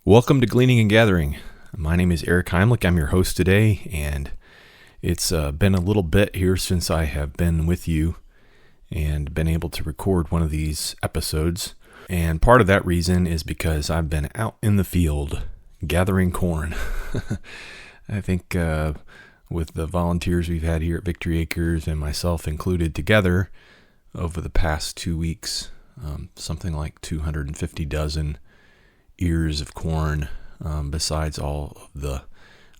Welcome to Gleaning and Gathering. My name is Eric Heimlich. I'm your host today, and it's been a little bit here since I have been with you and been able to record one of these episodes. And part of that reason is because I've been out in the field gathering corn. I think with the volunteers we've had here at Victory Acres and myself included together over the past 2 weeks, something like 250 dozen ears of corn, besides all of the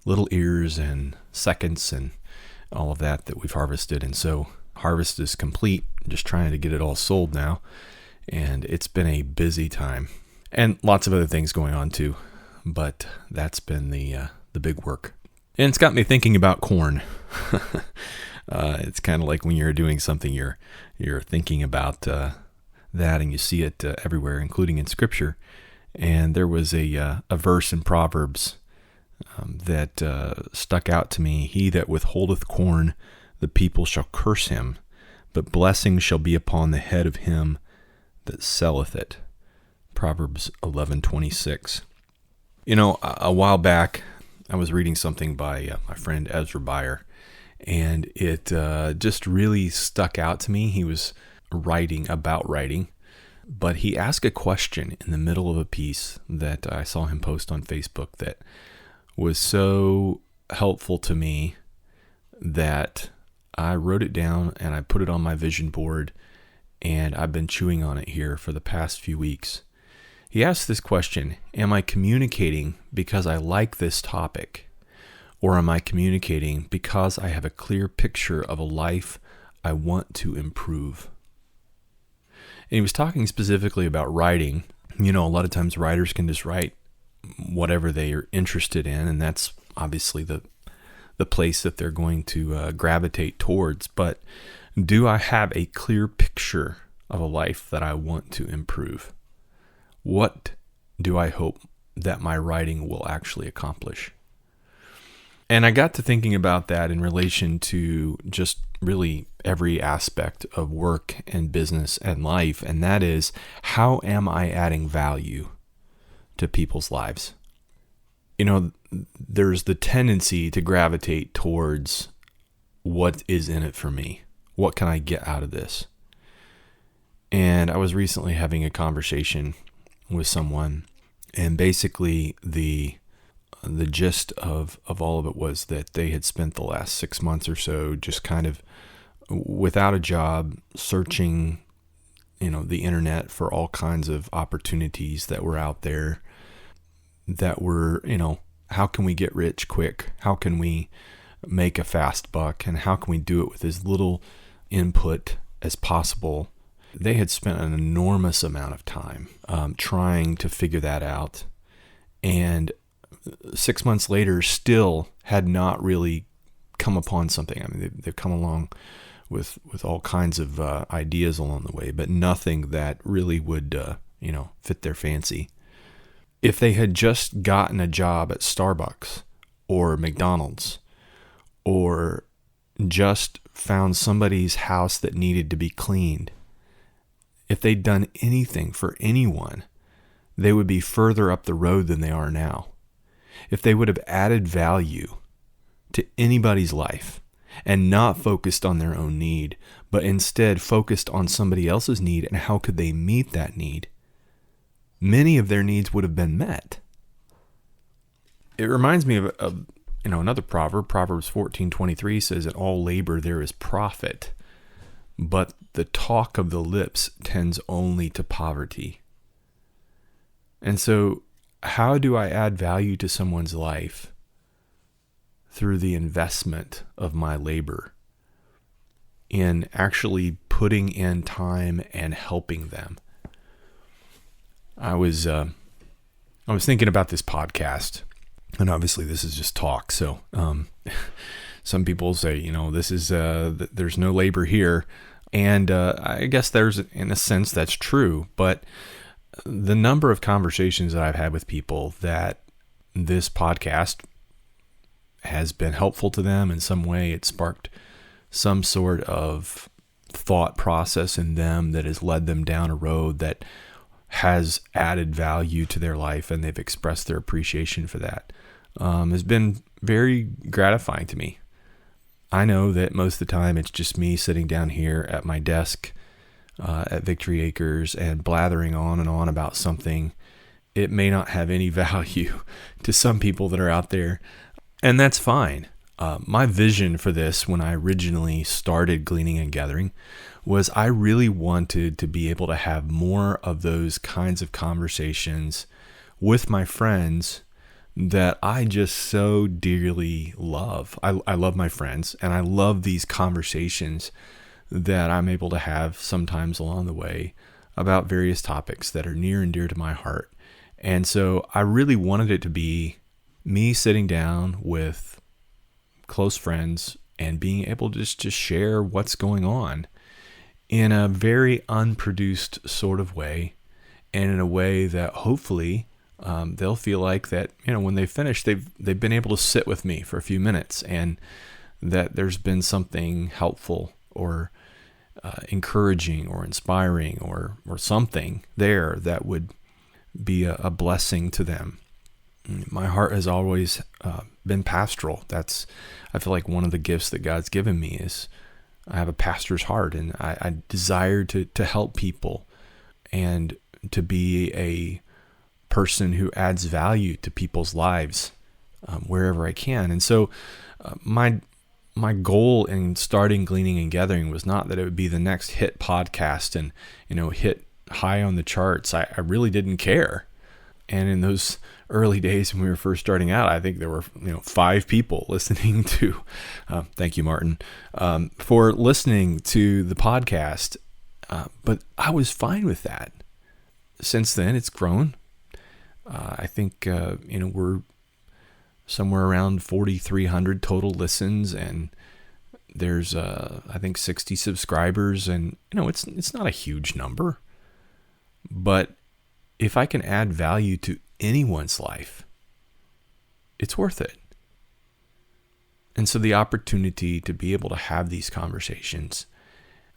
little ears and seconds and all of that we've harvested. And so harvest is complete, just trying to get it all sold now. And it's been a busy time and lots of other things going on too. But that's been the big work. And it's got me thinking about corn. It's kind of like when you're doing something, you're thinking about that, and you see it everywhere, including in Scripture. And there was a verse in Proverbs that stuck out to me. He that withholdeth corn, the people shall curse him, but blessing shall be upon the head of him that selleth it. Proverbs 11:26. You know, a while back, I was reading something by my friend Ezra Beyer, and it just really stuck out to me. He was writing about writing, but he asked a question in the middle of a piece that I saw him post on Facebook that was so helpful to me that I wrote it down and I put it on my vision board, and I've been chewing on it here for the past few weeks. He asked this question: am I communicating because I like this topic, or am I communicating because I have a clear picture of a life I want to improve? And he was talking specifically about writing. You know, a lot of times writers can just write whatever they are interested in, and that's obviously the place that they're going to gravitate towards. But do I have a clear picture of a life that I want to improve? What do I hope that my writing will actually accomplish? And I got to thinking about that in relation to just really every aspect of work and business and life. And that is, how am I adding value to people's lives? You know, there's the tendency to gravitate towards what is in it for me. What can I get out of this? And I was recently having a conversation with someone, and basically the gist of all of it was that they had spent the last 6 months or so just kind of without a job, searching, the internet for all kinds of opportunities that were out there that were, how can we get rich quick? How can we make a fast buck? And how can we do it with as little input as possible? They had spent an enormous amount of time trying to figure that out. And 6 months later, still had not really come upon something. I mean, they've come along with all kinds of ideas along the way, but nothing that really would, fit their fancy. If they had just gotten a job at Starbucks or McDonald's, or just found somebody's house that needed to be cleaned, if they'd done anything for anyone, they would be further up the road than they are now. If they would have added value to anybody's life and not focused on their own need, but instead focused on somebody else's need and how could they meet that need, many of their needs would have been met. It reminds me of another proverb. Proverbs 14:23 says, "In all labor there is profit, but the talk of the lips tends only to poverty." And so, how do I add value to someone's life? Through the investment of my labor in actually putting in time and helping them. I was thinking about this podcast, and obviously this is just talk. So some people say, this is there's no labor here, and I guess there's, in a sense, that's true. But the number of conversations that I've had with people that this podcast has been helpful to them in some way, it sparked some sort of thought process in them that has led them down a road that has added value to their life and they've expressed their appreciation for that has been very gratifying to me. I know that most of the time it's just me sitting down here at my desk at Victory Acres and blathering on and on about something. It may not have any value to some people that are out there, and that's fine. My vision for this when I originally started Gleaning and Gathering was I really wanted to be able to have more of those kinds of conversations with my friends that I just so dearly love. I love my friends, and I love these conversations that I'm able to have sometimes along the way about various topics that are near and dear to my heart. And so I really wanted it to be me sitting down with close friends and being able to just share what's going on in a very unproduced sort of way, and in a way that hopefully they'll feel like that, when they finish, they've been able to sit with me for a few minutes, and that there's been something helpful or encouraging or inspiring or something there that would be a blessing to them. My heart has always been pastoral. That's, I feel like, one of the gifts that God's given me is I have a pastor's heart, and I desire to help people and to be a person who adds value to people's lives wherever I can. And so my goal in starting Gleaning and Gathering was not that it would be the next hit podcast and hit high on the charts. I really didn't care. And in those early days when we were first starting out, I think there were 5 people listening to thank you, Martin, for listening to the podcast, but I was fine with that. Since then it's grown. I think we're somewhere around 4,300 total listens, and there's I think 60 subscribers, and it's not a huge number, but if I can add value to anyone's life, it's worth it. And so the opportunity to be able to have these conversations,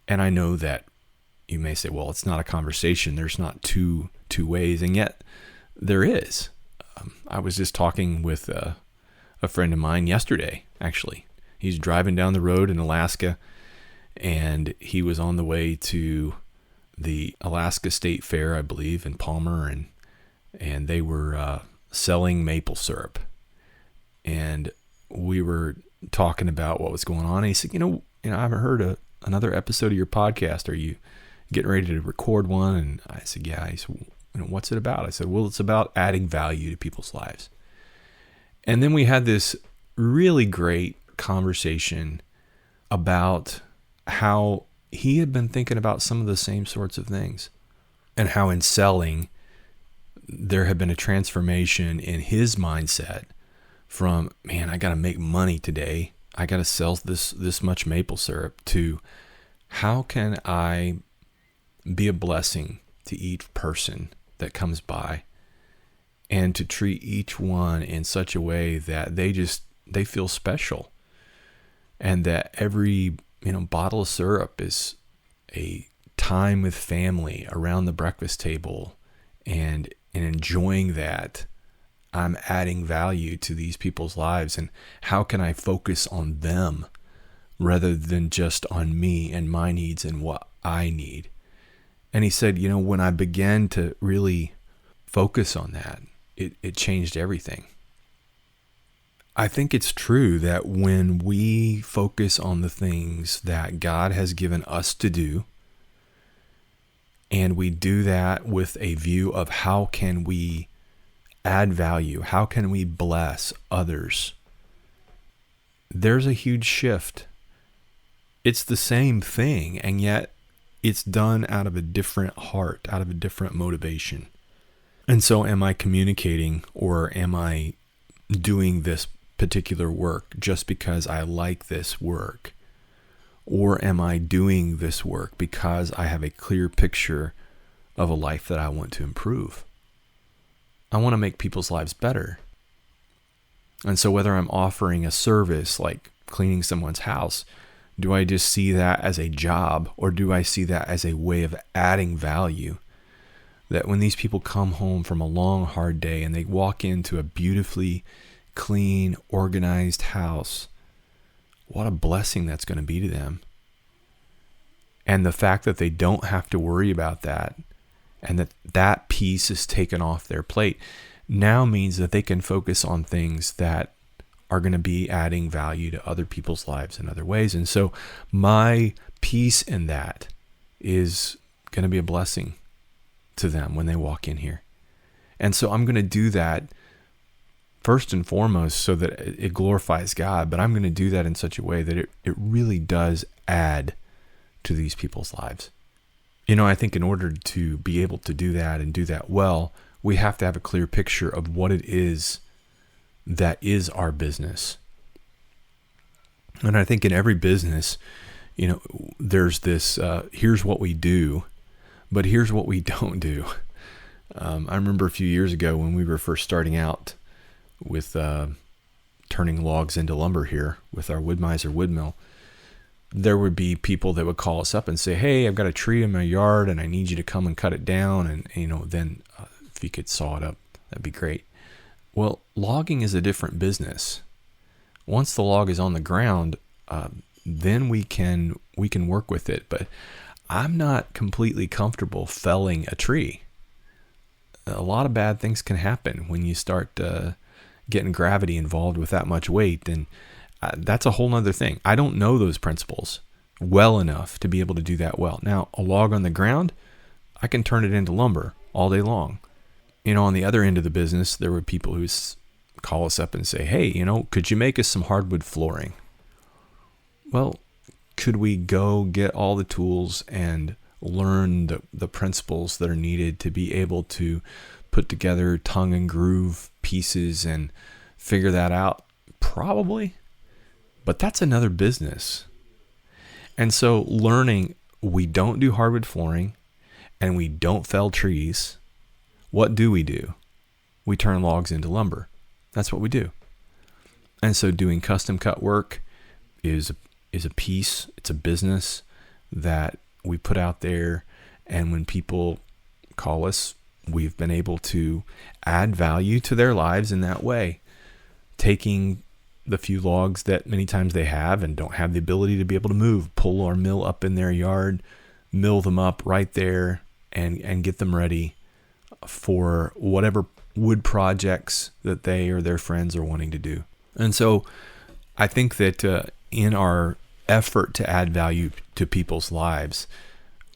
and I know that you may say, well, it's not a conversation, there's not two ways, and yet there is. I was just talking with a friend of mine yesterday, actually. He's driving down the road in Alaska, and he was on the way to the Alaska State Fair, I believe, in Palmer, and they were selling maple syrup. And we were talking about what was going on. And he said, I haven't heard another episode of your podcast. Are you getting ready to record one? And I said, yeah. He said, what's it about? I said, well, it's about adding value to people's lives. And then we had this really great conversation about how he had been thinking about some of the same sorts of things, and how in selling there had been a transformation in his mindset from, man, I got to make money today. I got to sell this much maple syrup, to how can I be a blessing to each person that comes by, and to treat each one in such a way that they feel special, and that every bottle of syrup is a time with family around the breakfast table, and in enjoying that, I'm adding value to these people's lives. And how can I focus on them rather than just on me and my needs and what I need? And he said, when I began to really focus on that, it changed everything. I think it's true that when we focus on the things that God has given us to do, and we do that with a view of how can we add value, how can we bless others, there's a huge shift. It's the same thing, and yet it's done out of a different heart, out of a different motivation. And so am I communicating, or am I doing this particular work just because I like this work? Or am I doing this work because I have a clear picture of a life that I want to improve? I want to make people's lives better. And so whether I'm offering a service like cleaning someone's house, do I just see that as a job, or do I see that as a way of adding value that when these people come home from a long, hard day and they walk into a beautifully clean, organized house, what a blessing that's going to be to them. And the fact that they don't have to worry about that and that piece is taken off their plate now means that they can focus on things that are going to be adding value to other people's lives in other ways. And so my piece in that is going to be a blessing to them when they walk in here. And so I'm going to do that first and foremost so that it glorifies God, but I'm going to do that in such a way that it really does add to these people's lives. I think in order to be able to do that and do that well, we have to have a clear picture of what it is that is our business. And I think in every business, there's this, here's what we do, but here's what we don't do. I remember a few years ago when we were first starting out with turning logs into lumber here with our Wood-Mizer wood mill, there would be people that would call us up and say, hey, I've got a tree in my yard and I need you to come and cut it down. And, then if you could saw it up, that'd be great. Well, logging is a different business. Once the log is on the ground, then we can work with it. But I'm not completely comfortable felling a tree. A lot of bad things can happen when you start getting gravity involved with that much weight. And that's a whole nother thing. I don't know those principles well enough to be able to do that well. Now, a log on the ground, I can turn it into lumber all day long. On the other end of the business, there were people who call us up and say, hey, could you make us some hardwood flooring? Well, could we go get all the tools and learn the principles that are needed to be able to put together tongue and groove pieces and figure that out? Probably, but that's another business. And so learning we don't do hardwood flooring and we don't fell trees. What do? We turn logs into lumber. That's what we do. And so doing custom cut work is a piece, it's a business that we put out there. And when people call us, we've been able to add value to their lives in that way, taking the few logs that many times they have and don't have the ability to be able to move, pull our mill up in their yard, mill them up right there and get them ready for whatever wood projects that they or their friends are wanting to do. And so I think that in our effort to add value to people's lives,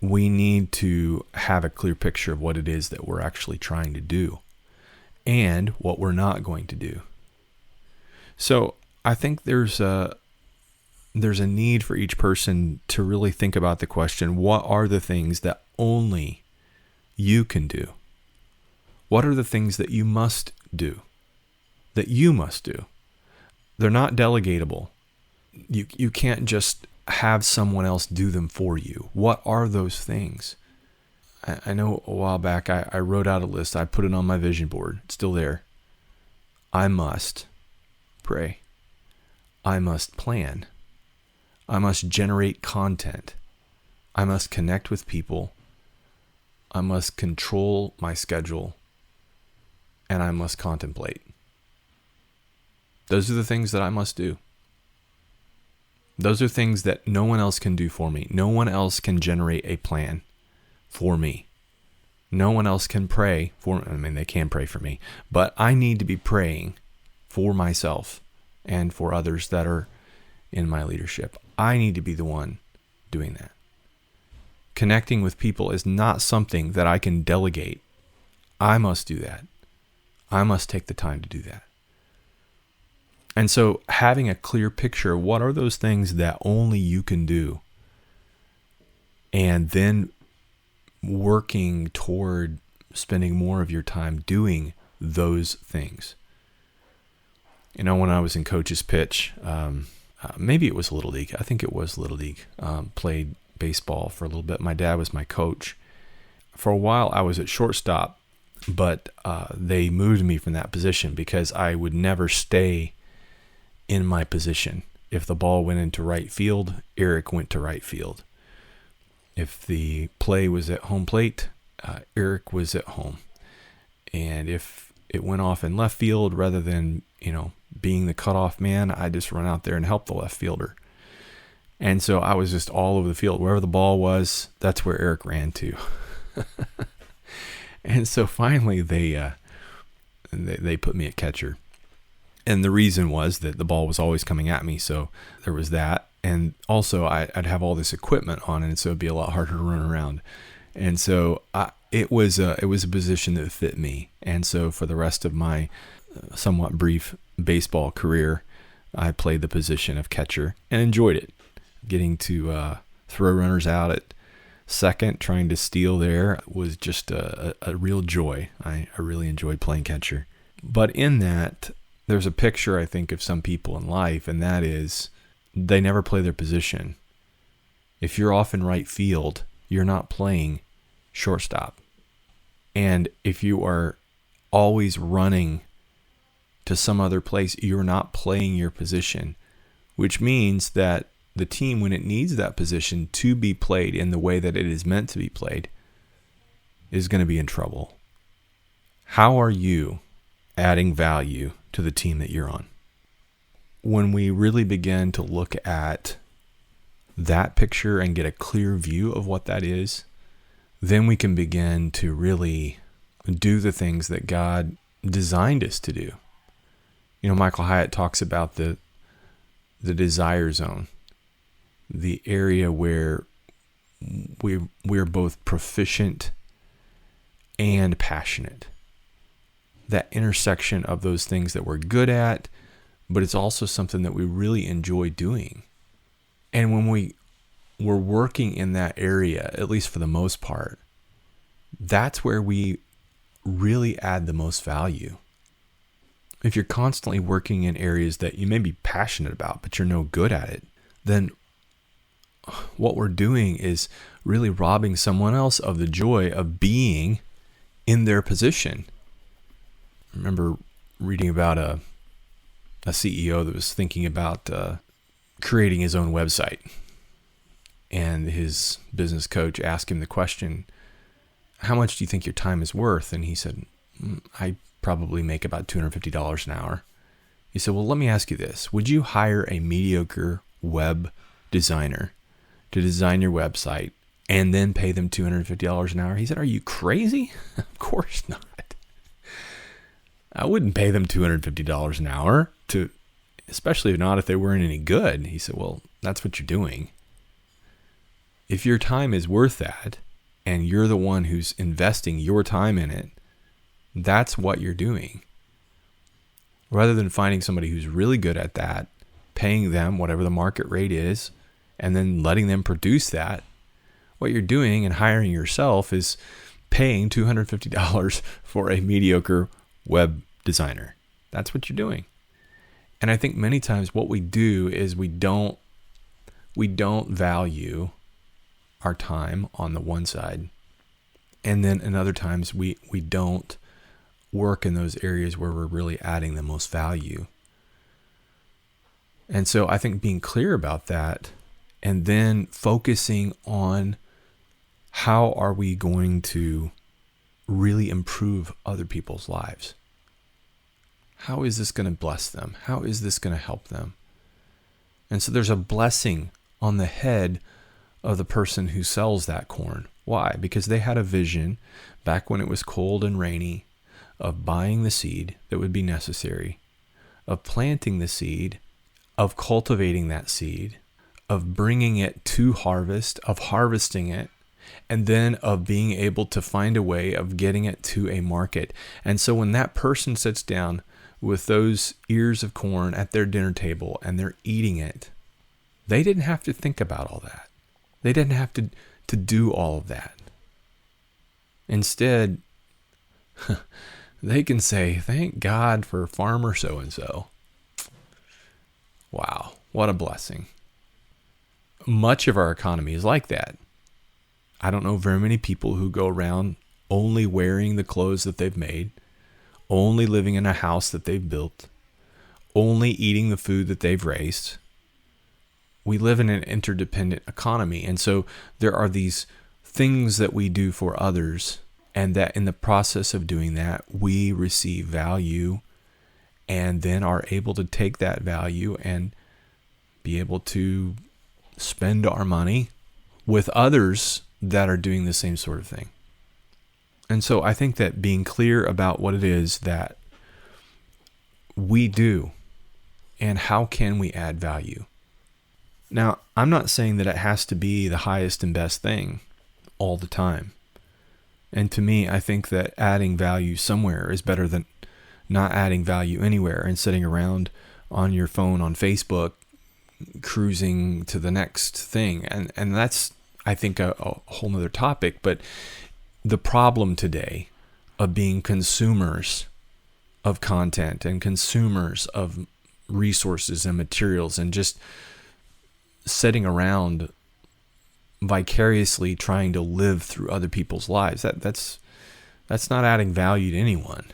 we need to have a clear picture of what it is that we're actually trying to do and what we're not going to do. So I think there's a need for each person to really think about the question, what are the things that only you can do? What are the things that you must do? They're not delegatable. You can't just have someone else do them for you. What are those things? I know a while back I wrote out a list. I put it on my vision board. It's still there. I must pray. I must plan. I must generate content. I must connect with people. I must control my schedule. And I must contemplate. Those are the things that I must do. Those are things that no one else can do for me. No one else can generate a plan for me. No one else can pray for me. I mean, they can pray for me, but I need to be praying for myself and for others that are in my leadership. I need to be the one doing that. Connecting with people is not something that I can delegate. I must do that. I must take the time to do that. And so having a clear picture of what are those things that only you can do, and then working toward spending more of your time doing those things. When I was in Coach's Pitch, maybe it was Little League. I think it was Little League. Played baseball for a little bit. My dad was my coach. For a while, I was at shortstop, but they moved me from that position because I would never stay in my position. If the ball went into right field, Eric went to right field. If the play was at home plate, Eric was at home. And if it went off in left field, rather than, being the cutoff man, I just run out there and help the left fielder. And so I was just all over the field. Wherever the ball was, that's where Eric ran to. And so finally they put me at catcher. And the reason was that the ball was always coming at me. So there was that. And also I'd have all this equipment on, and so it'd be a lot harder to run around. And so it was a position that fit me. And so for the rest of my somewhat brief baseball career, I played the position of catcher and enjoyed it. Getting to throw runners out at second, trying to steal there, was just a real joy. I really enjoyed playing catcher. But in that, there's a picture, I think, of some people in life, and that is they never play their position. If you're off in right field, you're not playing shortstop. And if you are always running to some other place, you're not playing your position, which means that the team, when it needs that position to be played in the way that it is meant to be played, is going to be in trouble. How are you adding value to the team that you're on? When we really begin to look at that picture and get a clear view of what that is, then we can begin to really do the things that God designed us to do. Michael Hyatt talks about the desire zone, the area where we're both proficient and passionate. That intersection of those things that we're good at, but it's also something that we really enjoy doing. And when we're working in that area, at least for the most part, that's where we really add the most value. If you're constantly working in areas that you may be passionate about, but you're no good at it, then what we're doing is really robbing someone else of the joy of being in their position. I remember reading about a CEO that was thinking about creating his own website. And his business coach asked him the question, how much do you think your time is worth? And he said, I probably make about $250 an hour. He said, well, let me ask you this. Would you hire a mediocre web designer to design your website and then pay them $250 an hour? He said, are you crazy? Of course not. I wouldn't pay them $250 an hour, especially not if they weren't any good. He said, well, that's what you're doing. If your time is worth that, and you're the one who's investing your time in it, that's what you're doing. Rather than finding somebody who's really good at that, paying them whatever the market rate is, and then letting them produce that, what you're doing and hiring yourself is paying $250 for a mediocre web designer. That's what you're doing. And I think many times what we do is we don't value our time on the one side. And then in other times we don't work in those areas where we're really adding the most value. And so I think being clear about that, and then focusing on how are we going to really improve other people's lives? How is this going to bless them? How is this going to help them? And so there's a blessing on the head of the person who sells that corn. Why? Because they had a vision back when it was cold and rainy of buying the seed that would be necessary, of planting the seed, of cultivating that seed, of bringing it to harvest, of harvesting it, and then of being able to find a way of getting it to a market. And so when that person sits down with those ears of corn at their dinner table and they're eating it, they didn't have to think about all that. They didn't have to do all of that. Instead, they can say, thank God for farmer so-and-so. Wow, what a blessing. Much of our economy is like that. I don't know very many people who go around only wearing the clothes that they've made, only living in a house that they've built, only eating the food that they've raised. We live in an interdependent economy, and so there are these things that we do for others And that in the process of doing that, we receive value and then are able to take that value and be able to spend our money with others that are doing the same sort of thing. And so I think that being clear about what it is that we do and how can we add value. Now, I'm not saying that it has to be the highest and best thing all the time. And to me, I think that adding value somewhere is better than not adding value anywhere and sitting around on your phone on Facebook, cruising to the next thing. And that's, I think, a whole nother topic. But the problem today of being consumers of content and consumers of resources and materials and just sitting around vicariously trying to live through other people's lives, that's not adding value to anyone.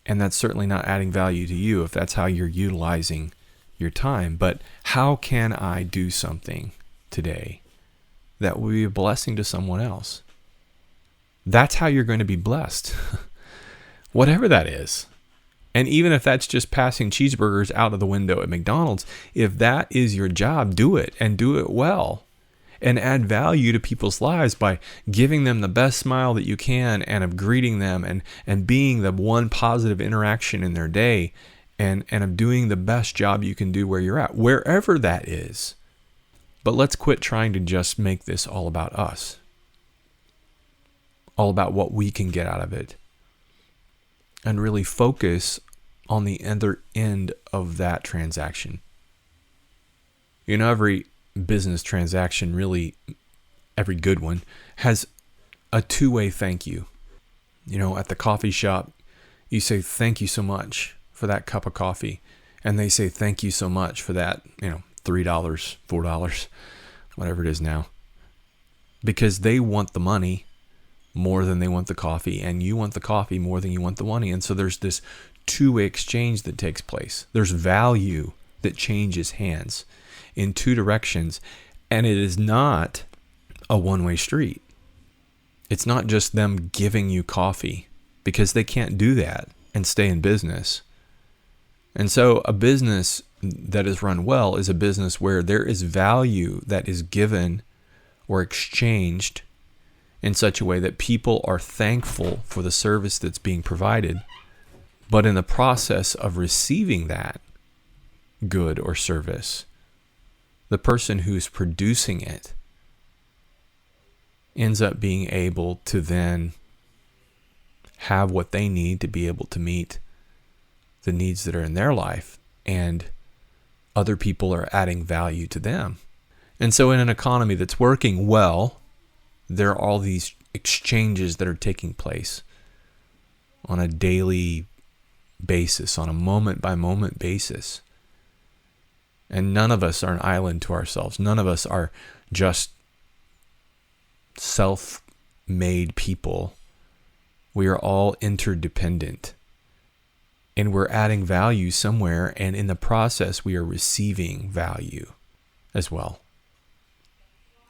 And that's certainly not adding value to you if that's how you're utilizing your time. But how can I do something today that will be a blessing to someone else? That's how you're going to be blessed. Whatever that is. And even if that's just passing cheeseburgers out of the window at McDonald's, if that is your job, do it and do it well. And add value to people's lives by giving them the best smile that you can and of greeting them and being the one positive interaction in their day and of doing the best job you can do where you're at, wherever that is. But let's quit trying to just make this all about us, all about what we can get out of it, and really focus on the other end of that transaction. You know, every business transaction, really every good one, has a two-way thank you. You know, at the coffee shop, you say thank you so much for that cup of coffee, and they say thank you so much for that, $3, $4, whatever it is now, because they want the money more than they want the coffee, and you want the coffee more than you want the money. And so there's this two-way exchange that takes place. There's value that changes hands in two directions, and it is not a one-way street. It's not just them giving you coffee, because they can't do that and stay in business. And so a business that is run well is a business where there is value that is given or exchanged in such a way that people are thankful for the service that's being provided. But in the process of receiving that good or service, the person who's producing it ends up being able to then have what they need to be able to meet the needs that are in their life, and other people are adding value to them. And so in an economy that's working well, there are all these exchanges that are taking place on a daily basis, on a moment-by-moment basis. And none of us are an island to ourselves. None of us are just self-made people. We are all interdependent. And we're adding value somewhere, and in the process, we are receiving value as well.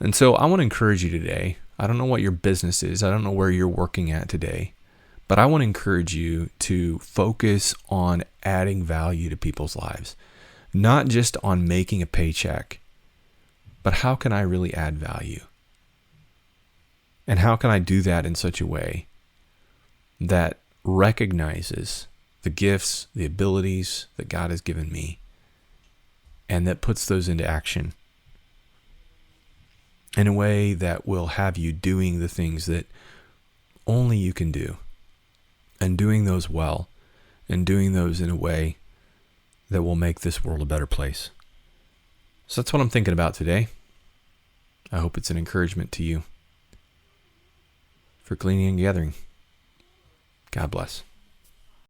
And so I want to encourage you today. I don't know what your business is. I don't know where you're working at today. But I want to encourage you to focus on adding value to people's lives. Not just on making a paycheck, but how can I really add value? And how can I do that in such a way that recognizes the gifts, the abilities that God has given me, and that puts those into action in a way that will have you doing the things that only you can do, and doing those well, and doing those in a way that will make this world a better place. So that's what I'm thinking about today. I hope it's an encouragement to you. For Gleaning and Gathering, God bless.